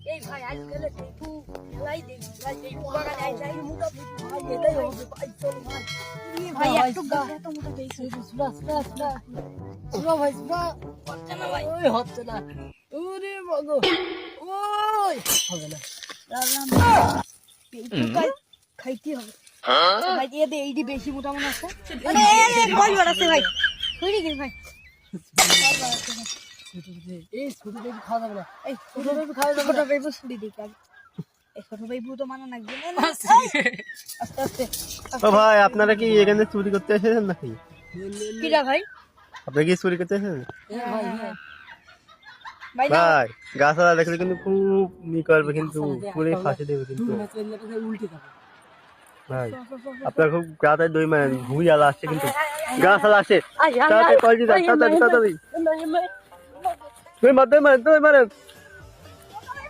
এই ভাই আজকাল টিপু খেলাই দেখি ভাই টিপু বাগানে যাই মোটা ভাই এটাই হবে ভাই চল ভাই ভাই একটু গায়ে তো মোটা পেয়েছে সুলা ভাই সুলা হচ্ছে না ভাই ওই হচ্ছে না ওরে বাগো ওই হবে না টিপু খাইতে হবে ভাই দিয়ে দে এইটি বেশি মোটা মনে আছে আরে বল বাড়াছে ভাই কই গেল ভাই এই ছোট বেবি খাওয়া যাবে না এই ছোট বেবি খাওয়া যাবে ছোট বেবি ছুটি দিই কাজ এই ছোট বেবি তো মানা লাগবে না আস্তে আস্তে ও ভাই আপনারা কি এখানে চুরি করতে এসেছেন নাকি কিরা ভাই আপনারা কি চুরি করতে এসেছেন ভাই ভাই ভাই গাছালা দেখলে কিন্তু খুব করবে কিন্তু পুরো ফাঁসি দেবে কিন্তু উল্টে যাবে ভাই আপনার খুব গাতায় দই মানে ঘুরি আলা আসছে কিন্তু গাছালা আসে তাড়াতাড়ি কল দিন তাড়াতাড়ি তুই মারতে মারেন